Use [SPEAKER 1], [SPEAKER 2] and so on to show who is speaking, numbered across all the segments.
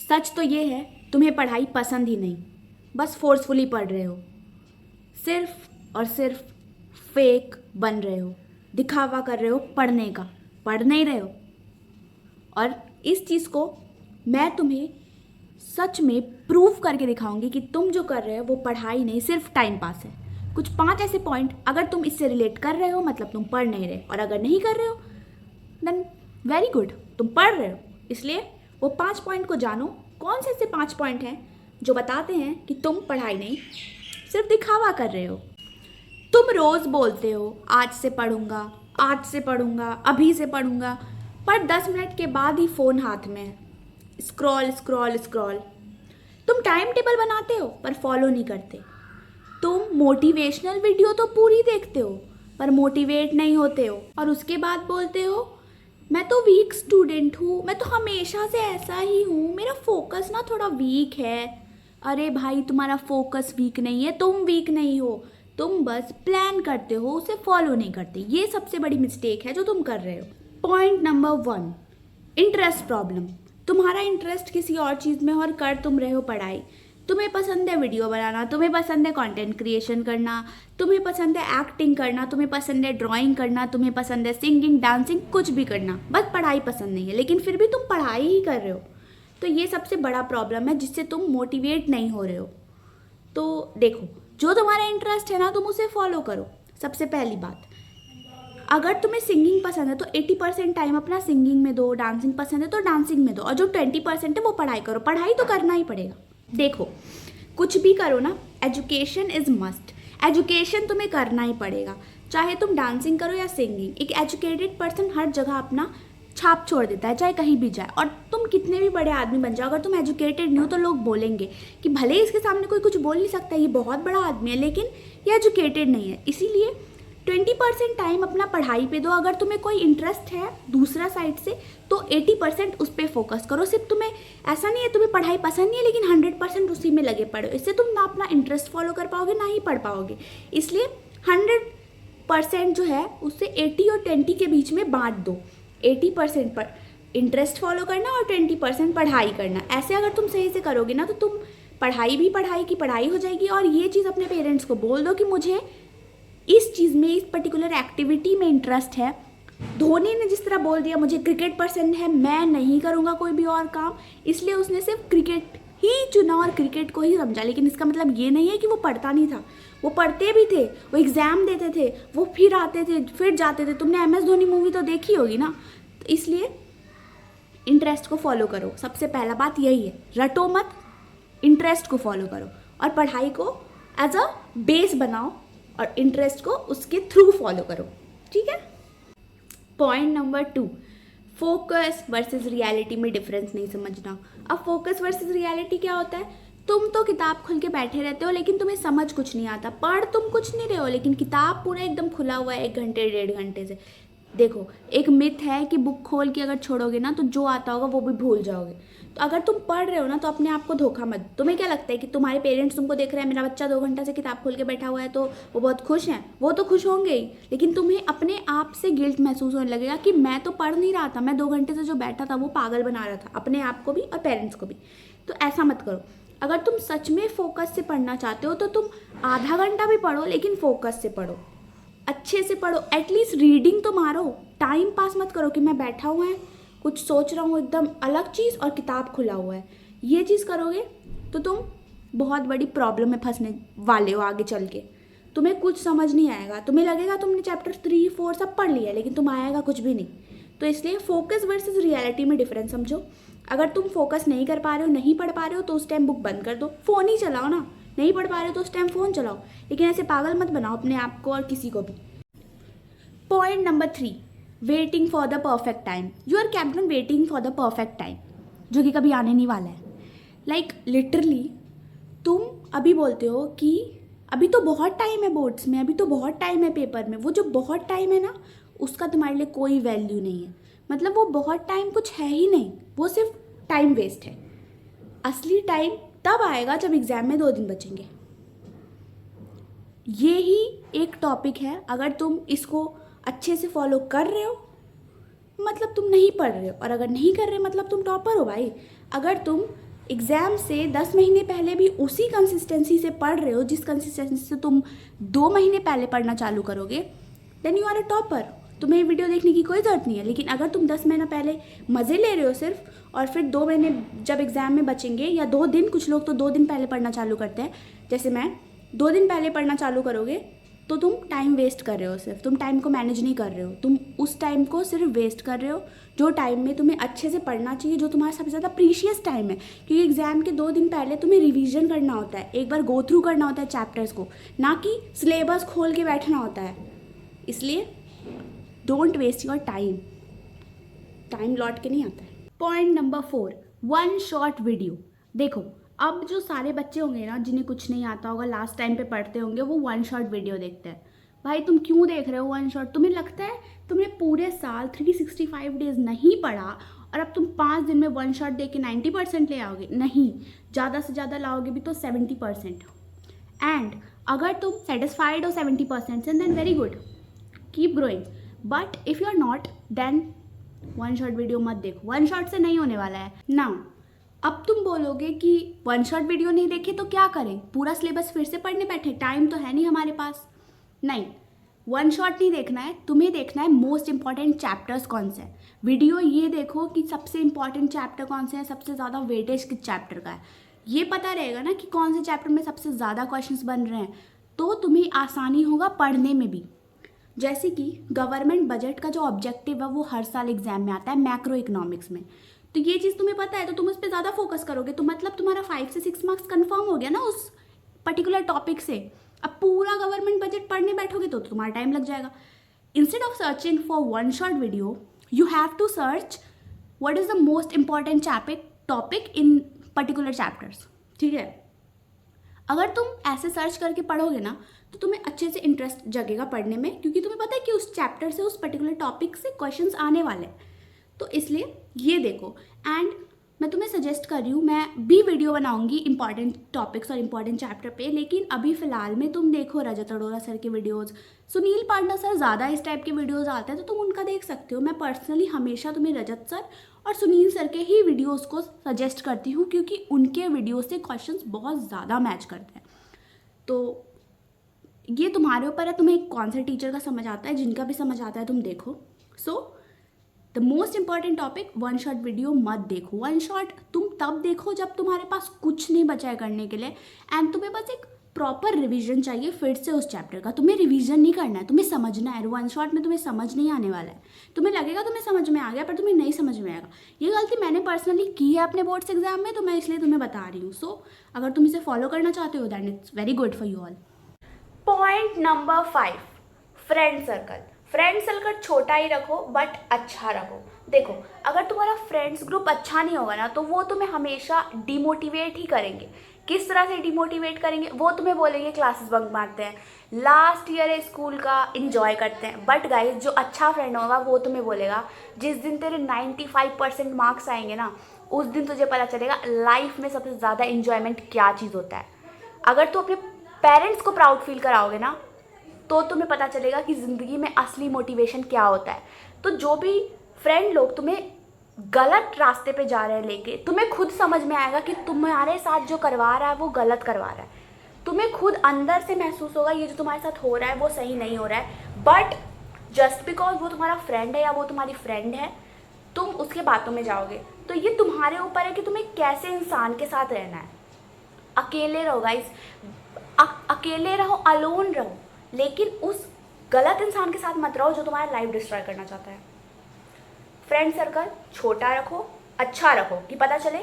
[SPEAKER 1] सच तो ये है तुम्हें पढ़ाई पसंद ही नहीं, बस फोर्सफुली पढ़ रहे हो, सिर्फ और सिर्फ फेक बन रहे हो, दिखावा कर रहे हो पढ़ने का, पढ़ नहीं रहे हो। और इस चीज़ को मैं तुम्हें सच में प्रूव करके दिखाऊंगी कि तुम जो कर रहे हो वो पढ़ाई नहीं, सिर्फ टाइम पास है। कुछ 5 ऐसे पॉइंट, अगर तुम इससे रिलेट कर रहे हो मतलब तुम पढ़ नहीं रहे, और अगर नहीं कर रहे हो देन वेरी गुड, तुम पढ़ रहे हो। इसलिए वो 5 पॉइंट को जानो। कौन से ऐसे 5 पॉइंट हैं जो बताते हैं कि तुम पढ़ाई नहीं, सिर्फ दिखावा कर रहे हो। तुम रोज़ बोलते हो आज से पढ़ूंगा, आज से पढ़ूंगा, अभी से पढ़ूंगा, पर 10 मिनट के बाद ही फ़ोन हाथ में है, स्क्रॉल स्क्रॉल स्क्रॉल। तुम टाइम टेबल बनाते हो पर फॉलो नहीं करते। तुम मोटिवेशनल वीडियो तो पूरी देखते हो पर मोटिवेट नहीं होते हो, और उसके बाद बोलते हो मैं तो वीक स्टूडेंट हूँ, मैं तो हमेशा से ऐसा ही हूँ, मेरा फोकस ना थोड़ा वीक है। अरे भाई, तुम्हारा फोकस वीक नहीं है, तुम वीक नहीं हो, तुम बस प्लान करते हो, उसे फॉलो नहीं करते। ये सबसे बड़ी मिस्टेक है जो तुम कर रहे हो। Point number 1, interest problem. तुम्हारा इंटरेस्ट किसी और चीज़ में और कर तुम रहे हो पढ़ाई। तुम्हें पसंद है वीडियो बनाना, तुम्हें पसंद है कंटेंट क्रिएशन करना, तुम्हें पसंद है एक्टिंग करना, तुम्हें पसंद है ड्राइंग करना, तुम्हें पसंद है सिंगिंग, डांसिंग, कुछ भी करना, बस पढ़ाई पसंद नहीं है, लेकिन फिर भी तुम पढ़ाई ही कर रहे हो। तो ये सबसे बड़ा प्रॉब्लम है जिससे तुम मोटिवेट नहीं हो रहे हो। तो देखो, जो तुम्हारा इंटरेस्ट है ना, तुम उसे फॉलो करो। सबसे पहली बात, अगर तुम्हें सिंगिंग पसंद है तो 80% टाइम अपना सिंगिंग में दो, डांसिंग पसंद है तो डांसिंग में दो, और जो 20% है वो पढ़ाई करो। पढ़ाई तो करना ही पड़ेगा। देखो, कुछ भी करो ना, एजुकेशन इज़ मस्ट। एजुकेशन तुम्हें करना ही पड़ेगा, चाहे तुम डांसिंग करो या सिंगिंग। एक एजुकेटेड पर्सन हर जगह अपना छाप छोड़ देता है, चाहे कहीं भी जाए। और तुम कितने भी बड़े आदमी बन जाओ, अगर तुम एजुकेटेड नहीं हो तो लोग बोलेंगे कि भले ही इसके सामने कोई कुछ बोल नहीं सकता, ये बहुत बड़ा आदमी है, लेकिन ये एजुकेटेड नहीं है। इसीलिए 20% टाइम अपना पढ़ाई पे दो। अगर तुम्हें कोई इंटरेस्ट है दूसरा साइड से तो 80% उस पर फोकस करो। सिर्फ तुम्हें ऐसा नहीं है तुम्हें पढ़ाई पसंद नहीं है लेकिन 100% उसी में लगे पड़ो, इससे तुम ना अपना इंटरेस्ट फॉलो कर पाओगे ना ही पढ़ पाओगे। इसलिए 100% जो है उससे 80 और 20 के बीच में बांट दो। 80% पर इंटरेस्ट फॉलो करना और 20% पढ़ाई करना। ऐसे अगर तुम सही से करोगे ना तो तुम पढ़ाई भी पढ़ाई की पढ़ाई हो जाएगी। और ये चीज़ अपने पेरेंट्स को बोल दो कि मुझे इस चीज़ में, इस पर्टिकुलर एक्टिविटी में इंटरेस्ट है। धोनी ने जिस तरह बोल दिया मुझे क्रिकेट पसंद है, मैं नहीं करूँगा कोई भी और काम, इसलिए उसने सिर्फ क्रिकेट ही चुना और क्रिकेट को ही समझा। लेकिन इसका मतलब ये नहीं है कि वो पढ़ता नहीं था, वो पढ़ते भी थे, वो एग्ज़ाम देते थे, वो फिर आते थे, फिर जाते थे। तुमने MS धोनी मूवी तो देखी होगी ना। तो इसलिए इंटरेस्ट को फॉलो करो। सबसे पहला बात यही है, रटो मत, इंटरेस्ट को फॉलो करो और पढ़ाई को एज अ बेस बनाओ और इंटरेस्ट को उसके थ्रू फॉलो करो। ठीक है। Point number 2, focus versus reality में डिफरेंस नहीं समझना। अब फोकस वर्सेस रियलिटी क्या होता है? तुम तो किताब खोल के बैठे रहते हो लेकिन तुम्हें समझ कुछ नहीं आता, पढ़ तुम कुछ नहीं रहे हो, लेकिन किताब पूरा एकदम खुला हुआ है 1 घंटे 1.5 घंटे से। देखो, एक मिथ है कि बुक खोल के अगर छोड़ोगे ना तो जो आता होगा वो भी भूल जाओगे। तो अगर तुम पढ़ रहे हो ना तो अपने आप को धोखा मत। तुम्हें क्या लगता है कि तुम्हारे पेरेंट्स तुमको देख रहे हैं, मेरा बच्चा 2 घंटा से किताब खोल के बैठा हुआ है तो वो बहुत खुश हैं? वो तो खुश होंगे ही, लेकिन तुम्हें अपने आप से गिल्ट महसूस होने लगेगा कि मैं तो पढ़ नहीं रहा था, मैं 2 घंटे से जो बैठा था वो पागल बना रहा था, अपने आप को भी और पेरेंट्स को भी। तो ऐसा मत करो। अगर तुम सच में फोकस से पढ़ना चाहते हो तो तुम आधा घंटा भी पढ़ो, लेकिन फोकस से पढ़ो, अच्छे से पढ़ो। एटलीस्ट रीडिंग तो मारो। टाइम पास मत करो कि मैं बैठा हुआ है कुछ सोच रहा हूँ एकदम अलग चीज़ और किताब खुला हुआ है। ये चीज़ करोगे तो तुम बहुत बड़ी प्रॉब्लम में फंसने वाले हो। आगे चल के तुम्हें कुछ समझ नहीं आएगा, तुम्हें लगेगा तुमने चैप्टर 3 4 सब पढ़ लिया, लेकिन तुम आएगा कुछ भी नहीं। तो इसलिए फोकस वर्सेस रियलिटी में डिफरेंस समझो। अगर तुम फोकस नहीं कर पा रहे हो, नहीं पढ़ पा रहे हो, तो उस टाइम बुक बंद कर दो, फ़ोन ही चलाओ ना। नहीं पढ़ पा रहे हो तो उस टाइम फ़ोन चलाओ, लेकिन ऐसे पागल मत बनाओ अपने आप को और किसी को भी। Point number 3, waiting for the perfect time. You are kept on waiting for the perfect time, जो कि कभी आने नहीं वाला है। लाइक लिटरली तुम अभी बोलते हो कि अभी तो बहुत टाइम है बोर्ड्स में, अभी तो बहुत टाइम है पेपर में। वो जो बहुत टाइम है ना, उसका तुम्हारे लिए कोई वैल्यू नहीं है। मतलब वो बहुत टाइम कुछ है ही नहीं, वो सिर्फ टाइम वेस्ट है। असली टाइम तब आएगा जब एग्ज़ाम में 2 दिन बचेंगे। ये ही एक टॉपिक है। अगर तुम इसको अच्छे से फॉलो कर रहे हो मतलब तुम नहीं पढ़ रहे हो, और अगर नहीं कर रहे मतलब तुम टॉपर हो भाई। अगर तुम एग्ज़ाम से 10 महीने पहले भी उसी कंसिस्टेंसी से पढ़ रहे हो जिस कंसिस्टेंसी से तुम 2 महीने पहले पढ़ना चालू करोगे, then you are a topper. तुम्हें वीडियो देखने की कोई ज़रूरत नहीं है। लेकिन अगर तुम 10 महीना पहले मज़े ले रहे हो सिर्फ, और फिर 2 महीने जब एग्ज़ाम में बचेंगे, या 2 दिन, कुछ लोग तो 2 दिन पहले पढ़ना चालू करते हैं, जैसे मैं, 2 दिन पहले पढ़ना चालू करोगे तो तुम टाइम वेस्ट कर रहे हो। सिर्फ तुम टाइम को मैनेज नहीं कर रहे हो, तुम उस टाइम को सिर्फ वेस्ट कर रहे हो जो टाइम में तुम्हें अच्छे से पढ़ना चाहिए, जो तुम्हारा सबसे ज़्यादा प्रीशियस टाइम है। क्योंकि एग्ज़ाम के 2 दिन पहले तुम्हें रिवीजन करना होता है, एक बार गो थ्रू करना होता है चैप्टर्स को, ना कि सिलेबस खोल के बैठना होता है। इसलिए don't waste your time, time लौट के नहीं आता है। Point number 4, 1 short video. देखो, अब जो सारे बच्चे होंगे ना जिन्हें कुछ नहीं आता होगा, लास्ट टाइम पे पढ़ते होंगे, वो 1 शॉर्ट वीडियो देखते हैं। भाई तुम क्यों देख रहे हो 1 शॉर्ट? तुम्हें लगता है तुमने पूरे साल 365 डेज नहीं पढ़ा और अब तुम 5 दिन में 1 शॉट देख के 90% ले आओगे? नहीं, ज़्यादा से ज़्यादा लाओगे भी तो 70%। एंड अगर तुम सेटिस्फाइड हो 70% से, then very good, keep growing. But if you are not, then 1 short video मत देखो। 1 शॉट से नहीं होने वाला है ना। अब तुम बोलोगे कि 1 शॉट वीडियो नहीं देखे तो क्या करें, पूरा सिलेबस फिर से पढ़ने बैठे, टाइम तो है नहीं हमारे पास। नहीं, 1 शॉट नहीं देखना है, तुम्हें देखना है मोस्ट इंपॉर्टेंट चैप्टर्स कौन से हैं। वीडियो ये देखो कि सबसे इंपॉर्टेंट चैप्टर कौन से हैं, सबसे ज़्यादा वेटेज किस चैप्टर का है। ये पता रहेगा ना कि कौन से चैप्टर में सबसे ज़्यादा क्वेश्चंस बन रहे हैं, तो तुम्हें आसानी होगा पढ़ने में भी। जैसे कि गवर्नमेंट बजट का जो ऑब्जेक्टिव है वो हर साल एग्जाम में आता है मैक्रो इकोनॉमिक्स में, तो ये चीज़ तुम्हें पता है तो तुम उस पर ज़्यादा फोकस करोगे, तो मतलब तुम्हारा 5 से 6 मार्क्स कन्फर्म हो गया ना उस पर्टिकुलर टॉपिक से। अब पूरा गवर्नमेंट बजट पढ़ने बैठोगे तो तुम्हारा टाइम लग जाएगा। Instead of searching for 1 short video, you have to search what is the most important topic in particular chapters. ठीक है, अगर तुम ऐसे सर्च करके पढ़ोगे ना तो तुम्हें अच्छे से इंटरेस्ट जगेगा पढ़ने में, क्योंकि तुम्हें पता है कि उस चैप्टर से, उस पर्टिकुलर टॉपिक से क्वेश्चंस आने वाले हैं। तो इसलिए ये देखो। एंड मैं तुम्हें सजेस्ट कर रही हूँ, मैं भी वीडियो बनाऊंगी इंपॉर्टेंट टॉपिक्स और इंपॉर्टेंट चैप्टर पे, लेकिन अभी फ़िलहाल में तुम देखो रजत अरोड़ा सर के वीडियोज़, सुनील पांडा सर, ज़्यादा इस टाइप के वीडियोज़ आते हैं तो तुम उनका देख सकते हो। मैं पर्सनली हमेशा तुम्हें रजत सर और सुनील सर के ही वीडियोज़ को सजेस्ट करती हूँ, क्योंकि उनके वीडियो से क्वेश्चन बहुत ज़्यादा मैच करते हैं। तो ये तुम्हारे ऊपर है, तुम्हें कौन से टीचर का समझ आता है, जिनका भी समझ आता है तुम देखो। So the most important topic, 1 short video मत देखो। 1 शॉट तुम तब देखो जब तुम्हारे पास कुछ नहीं बचा है करने के लिए, एंड तुम्हें बस एक प्रॉपर रिवीजन चाहिए फिर से उस चैप्टर का। तुम्हें रिवीजन नहीं करना है, तुम्हें समझना है। 1 शॉट में तुम्हें समझ नहीं आने वाला है, तुम्हें लगेगा तुम्हें समझ में आ गया पर तुम्हें नहीं समझ में आएगा। ये गलती मैंने पर्सनली की है अपने बोर्ड्स एग्जाम में, तो मैं इसलिए तुम्हें बता रही हूँ। सो अगर तुम इसे फॉलो करना चाहते हो that it's very good for you all. Point number 5, friend circle. Friend circle छोटा ही रखो बट अच्छा रखो। देखो, अगर तुम्हारा फ्रेंड्स ग्रुप अच्छा नहीं होगा ना तो वो तुम्हें हमेशा डिमोटिवेट ही करेंगे। किस तरह से डिमोटिवेट करेंगे? वो तुम्हें बोलेंगे क्लासेस बंक मारते हैं, लास्ट ईयर है स्कूल का, इन्जॉय करते हैं। बट गाइज, जो अच्छा फ्रेंड होगा वो तुम्हें बोलेगा जिस दिन तेरे 95% मार्क्स आएंगे ना, उस दिन तुझे पता चलेगा लाइफ में सबसे ज़्यादा इन्जॉयमेंट क्या चीज़ होता है। अगर तू अपने पेरेंट्स को प्राउड फील कराओगे ना तो तुम्हें पता चलेगा कि ज़िंदगी में असली मोटिवेशन क्या होता है। तो जो भी फ्रेंड लोग तुम्हें गलत रास्ते पे जा रहे हैं लेके, तुम्हें खुद समझ में आएगा कि तुम्हारे साथ जो करवा रहा है वो गलत करवा रहा है। तुम्हें खुद अंदर से महसूस होगा ये जो तुम्हारे साथ हो रहा है वो सही नहीं हो रहा है, बट जस्ट बिकॉज वो तुम्हारा फ्रेंड है या वो तुम्हारी फ्रेंड है, तुम उसके बातों में जाओगे। तो ये तुम्हारे ऊपर है कि तुम्हें कैसे इंसान के साथ रहना है। अकेले रहो गाइस, अकेले रहो, अलोन रहो, लेकिन उस गलत इंसान के साथ मत रहो जो तुम्हारा लाइफ डिस्ट्रॉय करना चाहता है। फ्रेंड सर्कल छोटा रखो, अच्छा रखो, कि पता चले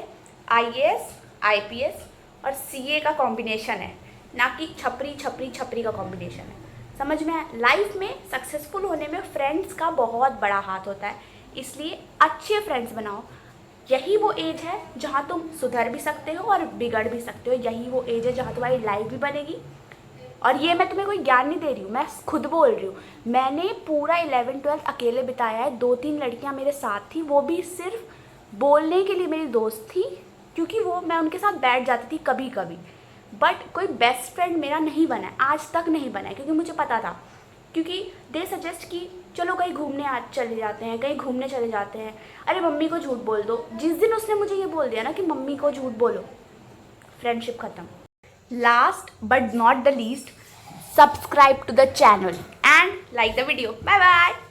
[SPEAKER 1] IAS, IPS और CA का कॉम्बिनेशन है, ना कि छपरी छपरी छपरी का कॉम्बिनेशन है। समझ में आया? लाइफ में सक्सेसफुल होने में फ्रेंड्स का बहुत बड़ा हाथ होता है, इसलिए अच्छे फ्रेंड्स बनाओ। यही वो एज है जहाँ तुम सुधर भी सकते हो और बिगड़ भी सकते हो। यही वो एज है जहाँ तुम्हारी लाइफ भी बनेगी। और ये मैं तुम्हें कोई ज्ञान नहीं दे रही हूँ, मैं खुद बोल रही हूँ। मैंने पूरा 11th-12th अकेले बिताया है। 2-3 लड़कियाँ मेरे साथ थी, वो भी सिर्फ बोलने के लिए मेरी दोस्त थी, क्योंकि वो मैं उनके साथ बैठ जाती थी कभी कभी। बट कोई बेस्ट फ्रेंड मेरा नहीं बना है, आज तक नहीं बना है, क्योंकि मुझे पता था, क्योंकि दे सजेस्ट कि चलो कहीं घूमने आज चले जाते हैं, कहीं घूमने चले जाते हैं। अरे मम्मी को झूठ बोल दो। जिस दिन उसने मुझे ये बोल दिया ना कि मम्मी को झूठ बोलो, फ्रेंडशिप खत्म। Last but not the least, subscribe to the channel and like the video. Bye bye.